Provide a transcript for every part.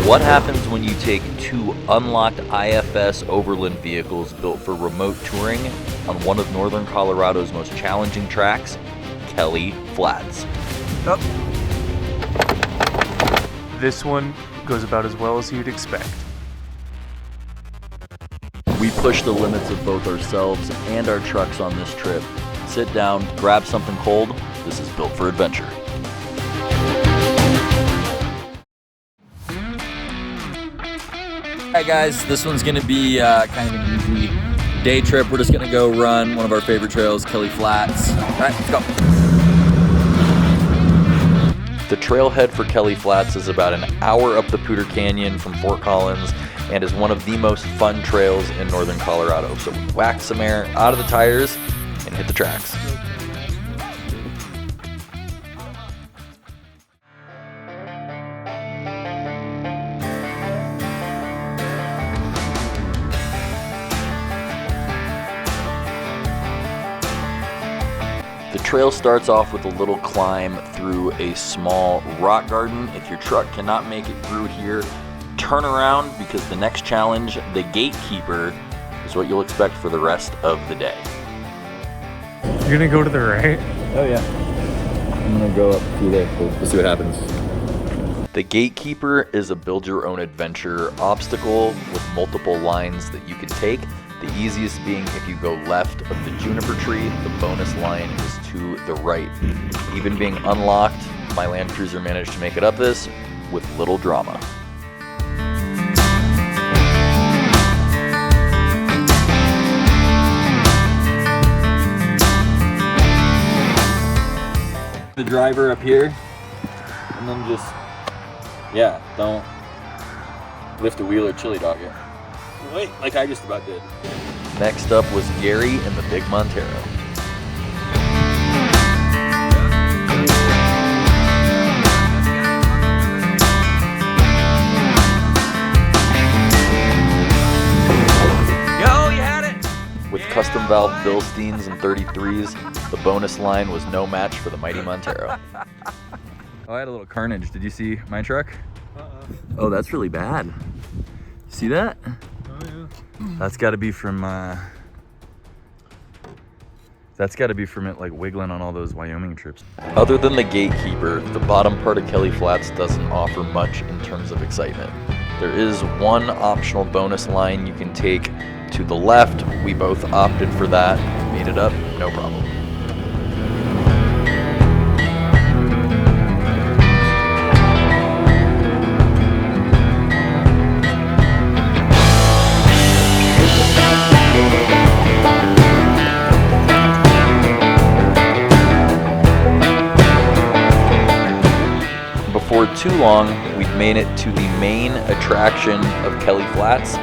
What happens when you take two unlocked IFS Overland vehicles built for remote touring on one of northern Colorado's most challenging tracks, Kelly Flats? Oh. This one goes about as well as you'd expect. We push the limits of both ourselves and our trucks on this trip. Sit down, grab something cold. This is built for adventure. Alright guys, this one's going to be kind of an easy day trip. We're just going to go run one of our favorite trails, Kelly Flats. Alright, let's go. The trailhead for Kelly Flats is about an hour up the Poudre Canyon from Fort Collins and is one of the most fun trails in northern Colorado. So whack some air out of the tires and hit the tracks. The trail starts off with a little climb through a small rock garden. If your truck cannot make it through here, turn around because the next challenge, the gatekeeper, is what you'll expect for the rest of the day. You're gonna go to the right? Oh yeah. I'm gonna go up through there. We'll see what happens. The gatekeeper is a build your own adventure obstacle with multiple lines that you can take. The easiest being if you go left of the juniper tree, the bonus line is to the right. Even being unlocked, my Land Cruiser managed to make it up this with little drama. The driver up here, and then just, yeah, don't lift a wheel or chili dog it. Wait, like I just about did. Next up was Gary and the big Montero. Yo, you had it! With custom valve Bilsteins and 33s, the bonus line was no match for the mighty Montero. Oh, I had a little carnage. Did you see my truck? Oh, that's really bad. See that? Oh yeah. That's got to be from it like wiggling on all those Wyoming trips. Other than the gatekeeper, the bottom part of Kelly Flats doesn't offer much in terms of excitement. There is one optional bonus line you can take to the left. We both opted for that, made it up, no problem. Before too long, we'd made it to the main attraction of Kelly Flats,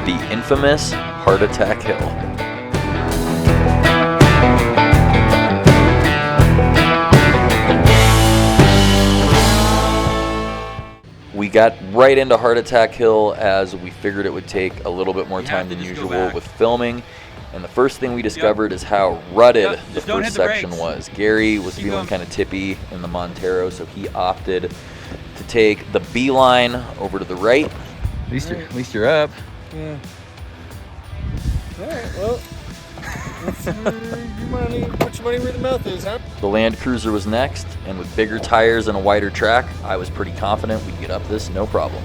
the infamous Heart Attack Hill. We got right into Heart Attack Hill as we figured it would take a little bit more time than usual with filming. And the first thing we discovered is how rutted the first section was. Gary was feeling kind of tippy in the Montero, so he opted to take the B line over to the right. At least you're up. Yeah. All right. Well, put your money where the mouth is, huh? The Land Cruiser was next, and with bigger tires and a wider track, I was pretty confident we'd get up this no problem.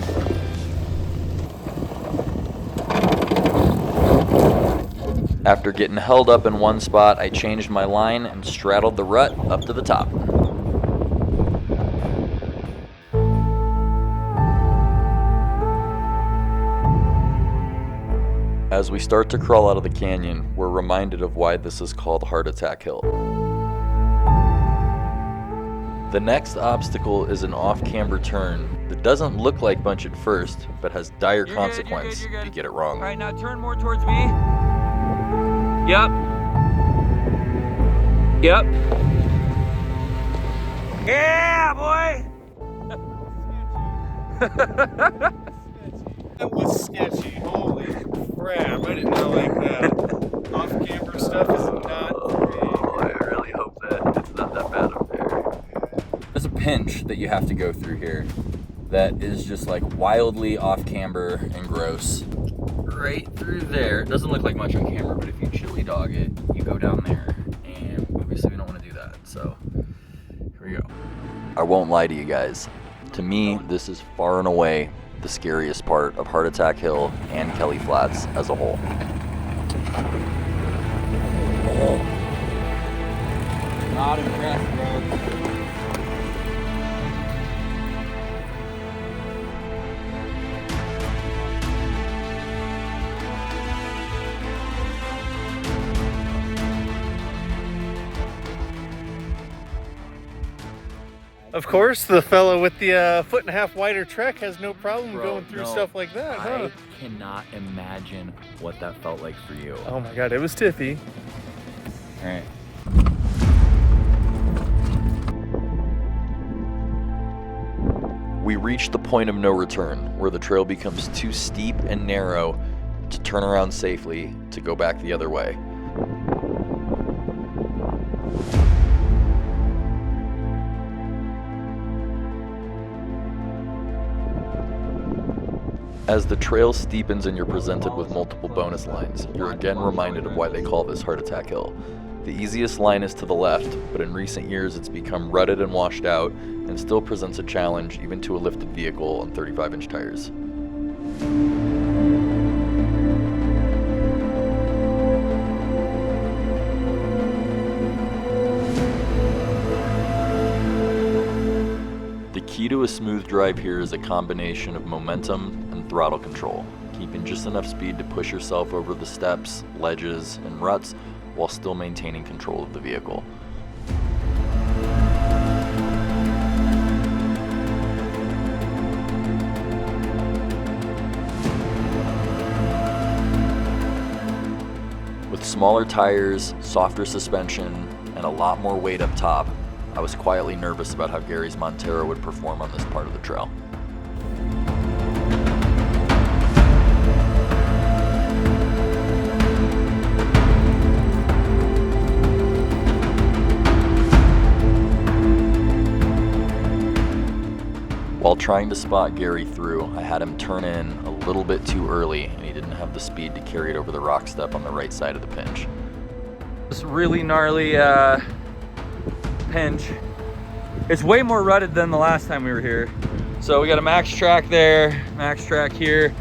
After getting held up in one spot, I changed my line and straddled the rut up to the top. As we start to crawl out of the canyon, we're reminded of why this is called Heart Attack Hill. The next obstacle is an off-camber turn that doesn't look like bunch at first, but has dire consequence if you get it wrong. All right, now turn more towards me. Yep. Yep. Yeah, boy! That was sketchy. Holy crap. I didn't know like that. Off-camber stuff is not for me. Oh, I really hope that it's not that bad up there. There's a pinch that you have to go through here. that is just like wildly off camber and gross. Right through there. It doesn't look like much on camera, but if you chili dog it, you go down there, and obviously we don't want to do that, so here we go. I won't lie to you guys. To me, this is far and away the scariest part of Heart Attack Hill and Kelly Flats as a whole. Not impressed, bro. Of course, the fellow with the 1.5 foot wider trek has no problem going through stuff like that, huh? I cannot imagine what that felt like for you. Oh my God, it was tiffy. All right. We reached the point of no return, where the trail becomes too steep and narrow to turn around safely to go back the other way. As the trail steepens and you're presented with multiple bonus lines, you're again reminded of why they call this Heart Attack Hill. The easiest line is to the left, but in recent years it's become rutted and washed out and still presents a challenge even to a lifted vehicle on 35-inch tires. The key to a smooth drive here is a combination of momentum and throttle control, keeping just enough speed to push yourself over the steps, ledges, and ruts while still maintaining control of the vehicle. With smaller tires, softer suspension, and a lot more weight up top, I was quietly nervous about how Gary's Montero would perform on this part of the trail. While trying to spot Gary through, I had him turn in a little bit too early, and he didn't have the speed to carry it over the rock step on the right side of the pinch. This really gnarly pinch. It's way more rutted than the last time we were here. So we got a max track there, max track here.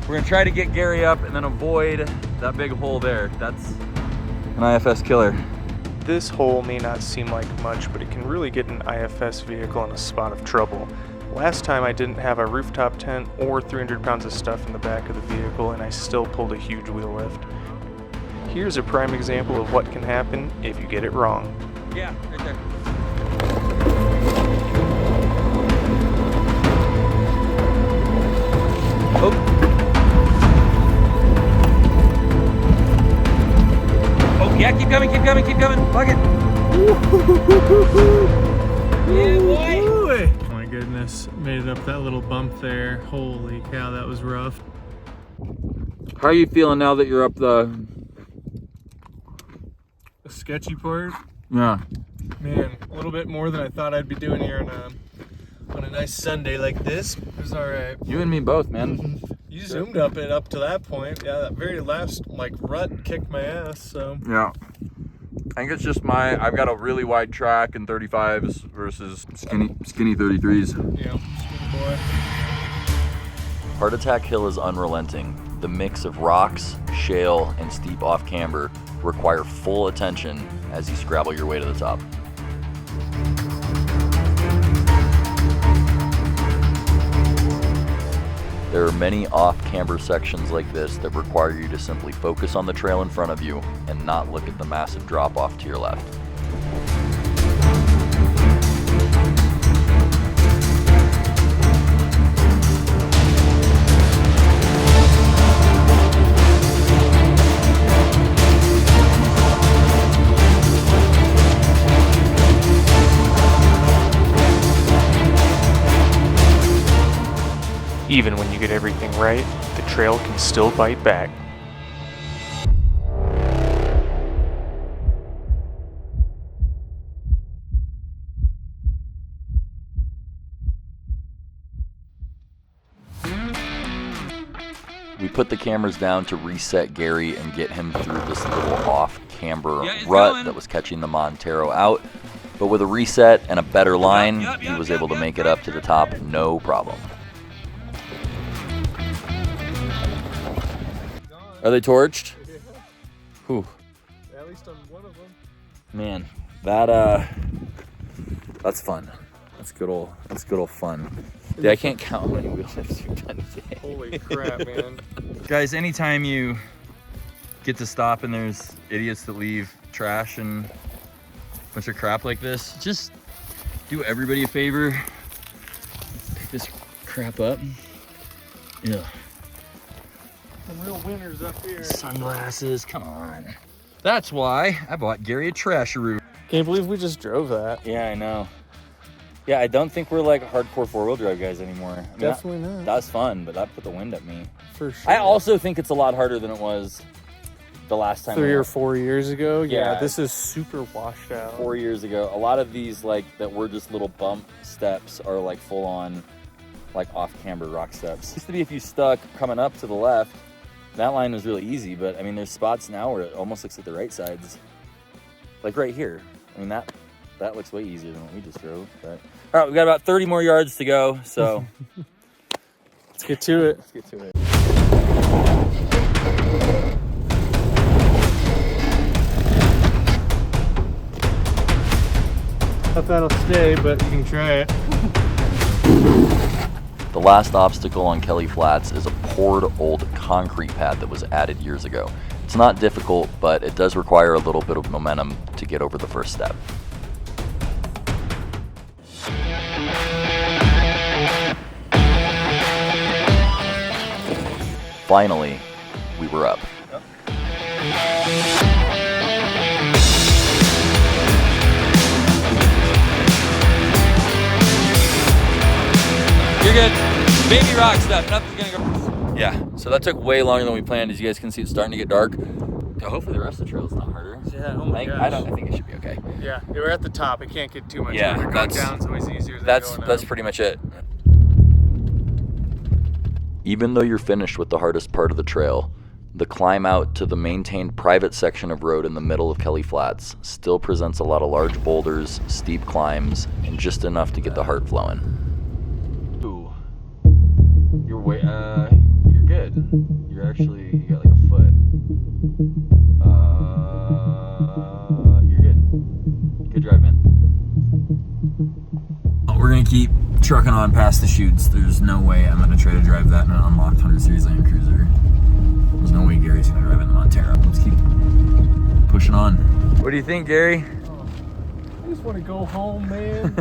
We're gonna try to get Gary up and then avoid that big hole there. That's an IFS killer. This hole may not seem like much, but it can really get an IFS vehicle in a spot of trouble. Last time I didn't have a rooftop tent or 300 pounds of stuff in the back of the vehicle and I still pulled a huge wheel lift. Here's a prime example of what can happen if you get it wrong. Yeah, right there. Oh. Oh, yeah, keep coming, keep coming, keep coming. Fuck it. Yeah, boy. Oh my goodness, made it up that little bump there. Holy cow, that was rough. How are you feeling now that you're up the Sketchy part? Yeah. Man, a little bit more than I thought I'd be doing here on a nice Sunday like this. It was all right. You and me both, man. You zoomed up to that point. Yeah, that very last rut kicked my ass. So Yeah. I think it's just I've got a really wide track in 35s versus skinny 33s. yeah, sweet boy. Heart Attack Hill is unrelenting. The mix of rocks, shale, and steep off-camber require full attention as you scrabble your way to the top. There are many off-camber sections like this that require you to simply focus on the trail in front of you and not look at the massive drop-off to your left. Even when you get everything right, the trail can still bite back. We put the cameras down to reset Gary and get him through this little off-camber rut that was catching the Montero out. But with a reset and a better line, he was able to make it up to the top, no problem. Are they torched? Yeah. Whew. At least on one of them. Man, that's fun. That's good old fun. Yeah, I can't count how many wheel lifts we've done today. Holy crap, man. Guys, anytime you get to stop and there's idiots that leave trash and a bunch of crap like this, just do everybody a favor. Pick this crap up. Yeah. Some real winners up here. Sunglasses, come on. That's why I bought Gary a trasharoo. Can't believe we just drove that. Yeah, I know. Yeah, I don't think we're like hardcore four-wheel drive guys anymore. I mean, Definitely not. That was fun, but that put the wind at me. For sure. I also think it's a lot harder than it was the last time. 3 or 4 years ago. Yeah. Yeah, this is super washed out. 4 years ago. A lot of these like that were just little bump steps are like full-on like off-camber rock steps. Used to be if you stuck coming up to the left, that line was really easy, but I mean there's spots now where it almost looks like the right sides. Like right here. I mean that looks way easier than what we just drove. But all right, we got about 30 more yards to go, so Let's get to it. let's get to it. Hope that'll stay, but you can try it. The last obstacle on Kelly Flats is a poured old concrete pad that was added years ago. It's not difficult, but it does require a little bit of momentum to get over the first step. Finally, we were up. You're good. Baby rock stuff. Nothing's gonna go. Yeah. So that took way longer than we planned. As you guys can see, it's starting to get dark. So hopefully the rest of the trail is not harder. Yeah, oh my gosh. I think it should be okay. Yeah, we're at the top. It can't get too much Yeah, harder. Going down's always easier than That's going that's up. pretty much it. Even though you're finished with the hardest part of the trail, the climb out to the maintained private section of road in the middle of Kelly Flats still presents a lot of large boulders, steep climbs, and just enough to get the heart flowing. Ooh. You're good. You got like a foot. You're good. Good drive, man. We're gonna keep trucking on past the chutes. There's no way I'm gonna try to drive that in an unlocked 100 Series Land Cruiser. There's no way Gary's gonna drive in the Montero. Let's keep pushing on. What do you think, Gary? I just want to go home, man.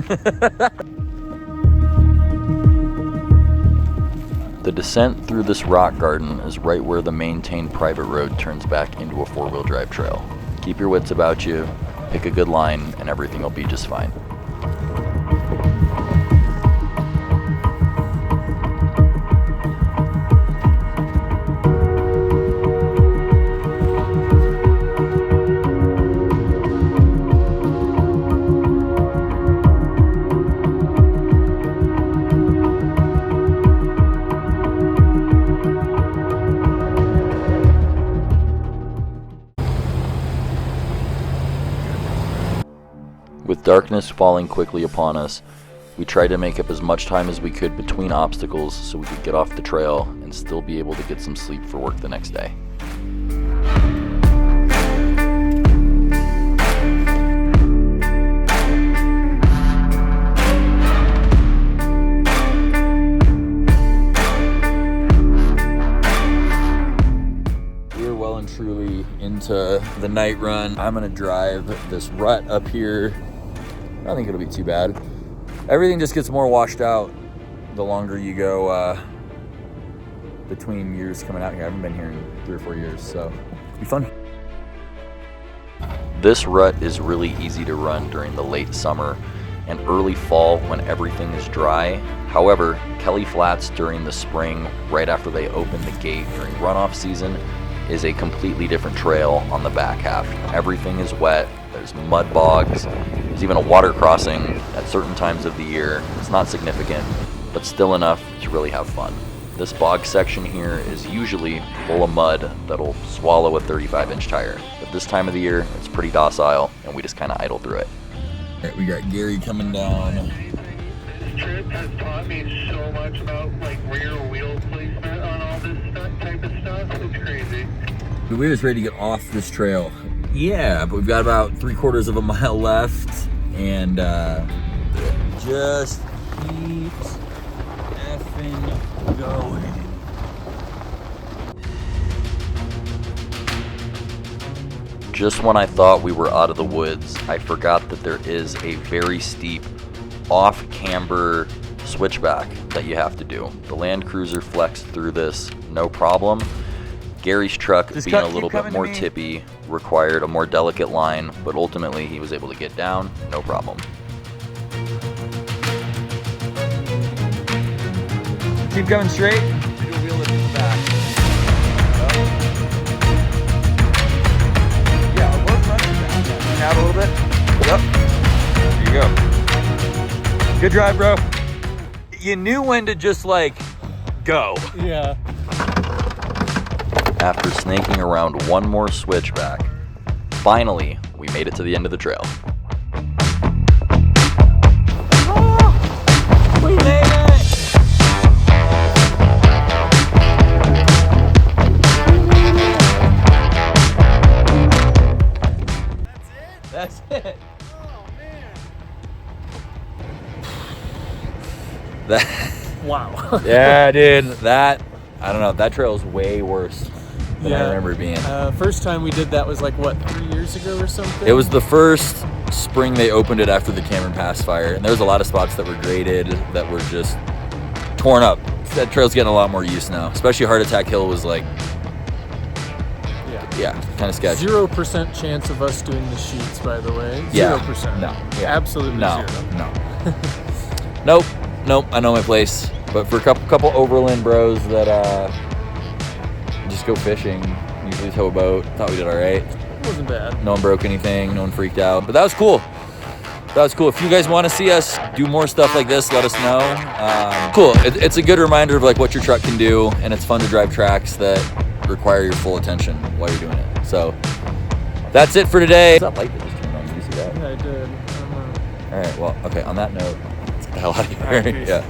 The descent through this rock garden is right where the maintained private road turns back into a four-wheel drive trail. Keep your wits about you, pick a good line, and everything will be just fine. With darkness falling quickly upon us, we tried to make up as much time as we could between obstacles so we could get off the trail and still be able to get some sleep for work the next day. We're well and truly into the night run. I'm gonna drive this rut up here. I don't think it'll be too bad. Everything just gets more washed out the longer you go between years coming out here. I haven't been here in 3 or 4 years, so it'll be fun. This rut is really easy to run during the late summer and early fall when everything is dry. However, Kelly Flats during the spring, right after they open the gate during runoff season, is a completely different trail on the back half. Everything is wet, there's mud bogs, there's even a water crossing at certain times of the year. It's not significant, but still enough to really have fun. This bog section here is usually full of mud that'll swallow a 35-inch tire. But this time of the year, it's pretty docile, and we just kind of idle through it. All right, we got Gary coming down. This trip has taught me so much about like rear wheel placement on all this type of stuff. It's crazy. We're just ready to get off this trail. Yeah, but we've got about 3/4 of a mile left, and just keeps effing going. Just when I thought we were out of the woods, I forgot that there is a very steep off-camber switchback that you have to do. The Land Cruiser flexed through this no problem. Gary's truck, being a little bit more tippy, required a more delicate line, but ultimately he was able to get down, no problem. Keep coming straight. Do a wheel lift in the back. Yeah, our both fronts are down. Lean out a little bit. Yep. There you go. Good drive, bro. You knew when to just like go. Yeah. After snaking around one more switchback, finally we made it to the end of the trail. We made it! That's it. Oh man. That, Wow. yeah, dude, that, I don't know, that trail is way worse than I remember it being. First time we did that was like, what, 3 years ago or something? It was the first spring they opened it after the Cameron Pass fire, and there was a lot of spots that were graded that were just torn up. That trail's getting a lot more use now, especially Heart Attack Hill was like, yeah, kind of sketchy. 0% chance of us doing the sheets, by the way. Yeah. 0%. No. Yeah. Absolutely No. zero. No. Nope, I know my place. But for a couple Overland bros that just go fishing, usually tow a boat, thought we did all right. It wasn't bad. No one broke anything, no one freaked out, but that was cool. That was cool. If you guys want to see us do more stuff like this, let us know. Cool. It's a good reminder of like what your truck can do, and it's fun to drive tracks that require your full attention while you're doing it. So that's it for today. What's that light that just turned on? Did you see that? Yeah, I did. All right. Well, okay. On that note, let's get the hell out of here. All right, peace. Yeah.